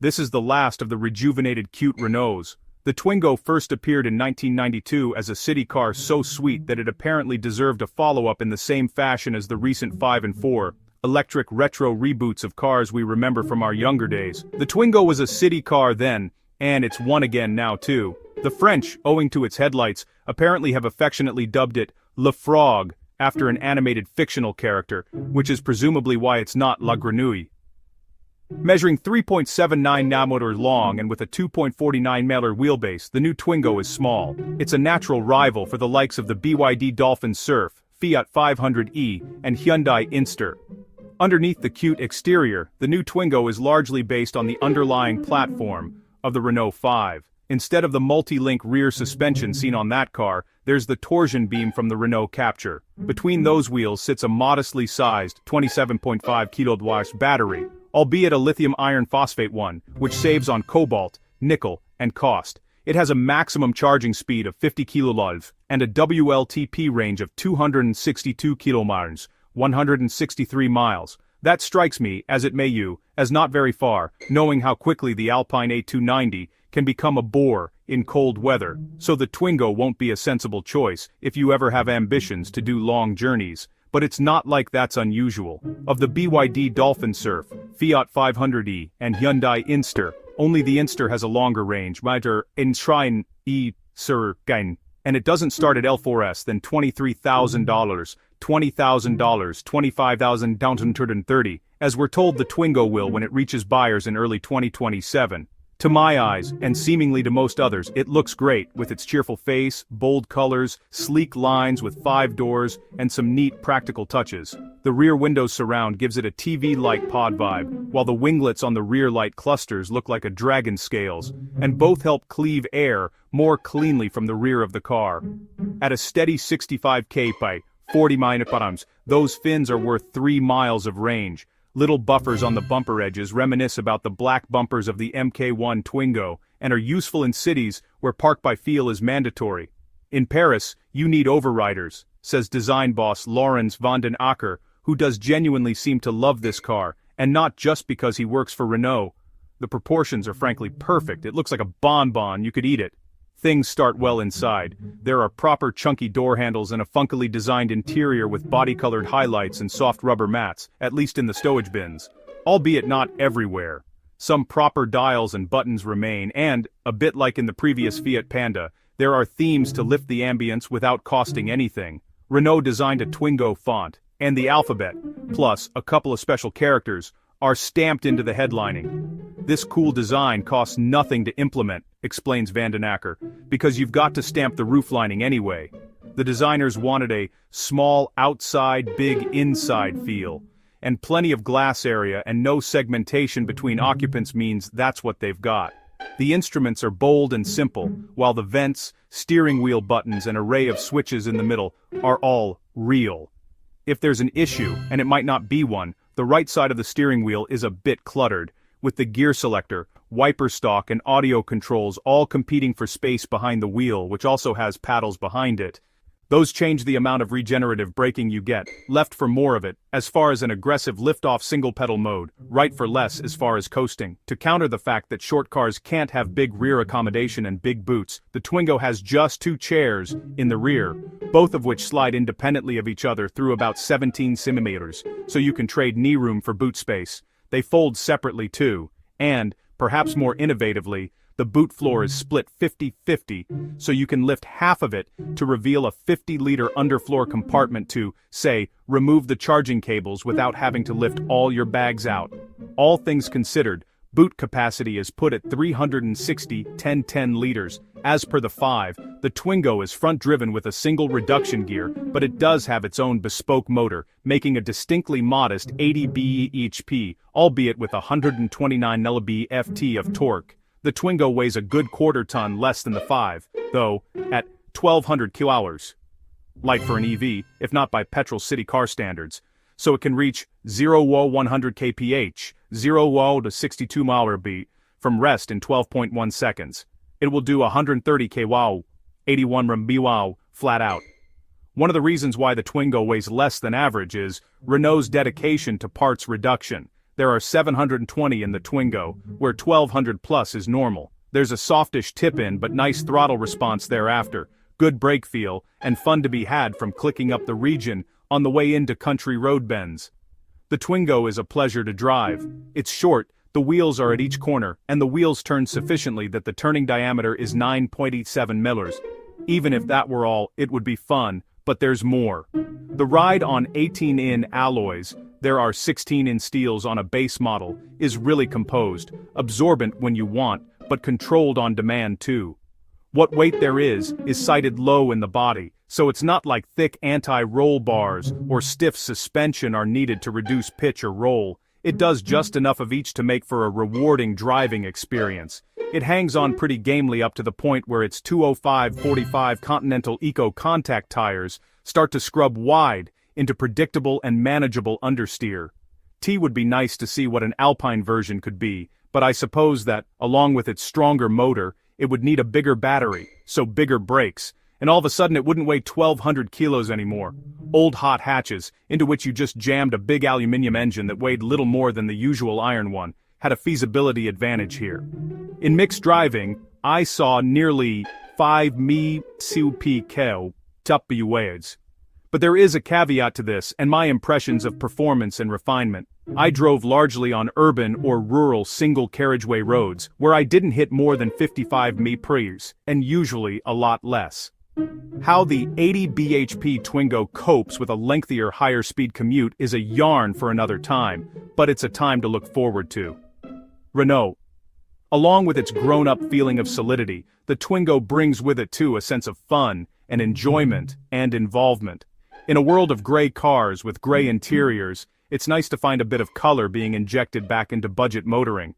This is the last of the rejuvenated cute Renaults. The Twingo first appeared in 1992 as a city car so sweet that it apparently deserved a follow-up in the same fashion as the recent 5 and 4, electric retro reboots of cars we remember from our younger days. The Twingo was a city car then, and it's one again now too. The French, owing to its headlights, apparently have affectionately dubbed it Le Frog, after an animated fictional character, which is presumably why it's not La Grenouille. Measuring 3.79 nanometers long and with a 2.49-meter wheelbase, the new Twingo is small. It's a natural rival for the likes of the BYD Dolphin Surf, Fiat 500e, and Hyundai Inster. Underneath the cute exterior, the new Twingo is largely based on the underlying platform of the Renault 5. Instead of the multi-link rear suspension seen on that car, there's the torsion beam from the Renault Capture. Between those wheels sits a modestly sized 27.5 kWh battery, albeit a lithium iron phosphate one, which saves on cobalt, nickel, and cost. It has a maximum charging speed of 50 kWh and a WLTP range of 262 km, 163 miles. That strikes me, as it may you, as not very far, knowing how quickly the Alpine A290 can become a bore in cold weather, so the Twingo won't be a sensible choice if you ever have ambitions to do long journeys. But it's not like that's unusual. Of the BYD Dolphin Surf, Fiat 500e, and Hyundai Inster, only the Inster has a longer range, meter Enshrine e Surgain, and it doesn't start at L4S than $23,000, $20,000, $25,030, as we're told the Twingo will when it reaches buyers in early 2027. To my eyes, and seemingly to most others, it looks great, with its cheerful face, bold colors, sleek lines with 5 doors, and some neat practical touches. The rear window surround gives it a TV-like pod vibe, while the winglets on the rear light clusters look like a dragon's scales, and both help cleave air more cleanly from the rear of the car. At a steady 65 km by 40 mph, those fins are worth 3 miles of range. Little buffers on the bumper edges reminisce about the black bumpers of the Mk1 Twingo, and are useful in cities where park by feel is mandatory. In Paris, you need overriders, says design boss Laurens van den Akker, who does genuinely seem to love this car, and not just because he works for Renault. The proportions are frankly perfect. It looks like a bonbon, you could eat it. Things start well inside. There are proper chunky door handles and a funkily designed interior with body-colored highlights and soft rubber mats, at least in the stowage bins. Albeit not everywhere. Some proper dials and buttons remain, and, a bit like in the previous Fiat Panda, there are themes to lift the ambience without costing anything. Renault designed a Twingo font, and the alphabet, plus a couple of special characters, are stamped into the headlining. This cool design costs nothing to implement, explains Van den Akker, because you've got to stamp the roof lining anyway. The designers wanted a small outside, big inside feel, and plenty of glass area and no segmentation between occupants means that's what they've got. The instruments are bold and simple, while the vents, steering wheel buttons and array of switches in the middle are all real. If there's an issue, and it might not be one, the right side of the steering wheel is a bit cluttered, with the gear selector, wiper stalk and audio controls all competing for space behind the wheel, which also has paddles behind it. Those change the amount of regenerative braking you get, left for more of it, as far as an aggressive lift-off single-pedal mode, right for less as far as coasting. To counter the fact that short cars can't have big rear accommodation and big boots, the Twingo has just 2 chairs in the rear, both of which slide independently of each other through about 17 centimeters, so you can trade knee room for boot space. They fold separately too, and, perhaps more innovatively, the boot floor is split 50-50, so you can lift half of it to reveal a 50-liter underfloor compartment to, say, remove the charging cables without having to lift all your bags out. All things considered, boot capacity is put at 360 1010 liters. As per the 5, the Twingo is front-driven with a single reduction gear, but it does have its own bespoke motor, making a distinctly modest 80 bhp, albeit with 129 lb-ft of torque. The Twingo weighs a good quarter-ton less than the 5, though, at 1,200 kWh. Light for an EV, if not by petrol city car standards. So it can reach 0-100 kph, 0 to 62 mph, from rest in 12.1 seconds. It will do 130 kW, 81 mph, flat out. One of the reasons why the Twingo weighs less than average is Renault's dedication to parts reduction. There are 720 in the Twingo, where 1200 plus is normal. There's a softish tip-in but nice throttle response thereafter, good brake feel, and fun to be had from clicking up the region on the way into country road bends. The Twingo is a pleasure to drive. It's short, the wheels are at each corner, and the wheels turn sufficiently that the turning diameter is 9.87 millers. Even if that were all, it would be fun, but there's more. The ride on 18-in alloys, there are 16-in steels on a base model, is really composed, absorbent when you want, but controlled on demand too. What weight there is sighted low in the body, so it's not like thick anti-roll bars or stiff suspension are needed to reduce pitch or roll. It does just enough of each to make for a rewarding driving experience. It hangs on pretty gamely up to the point where its 205/45 Continental Eco contact tires start to scrub wide into predictable and manageable understeer. Would be nice to see what an Alpine version could be, but I suppose that, along with its stronger motor, it would need a bigger battery, so bigger brakes, and all of a sudden it wouldn't weigh 1,200 kilos anymore. Old hot hatches, into which you just jammed a big aluminum engine that weighed little more than the usual iron one, had a feasibility advantage here. In mixed driving, I saw nearly 5 mi CUP WAs. But there is a caveat to this and my impressions of performance and refinement. I drove largely on urban or rural single-carriageway roads, where I didn't hit more than 55 mph, and usually a lot less. How the 80 bhp Twingo copes with a lengthier higher-speed commute is a yarn for another time, but it's a time to look forward to. Renault. Along with its grown-up feeling of solidity, the Twingo brings with it too a sense of fun and enjoyment and involvement. In a world of gray cars with gray interiors, it's nice to find a bit of color being injected back into budget motoring.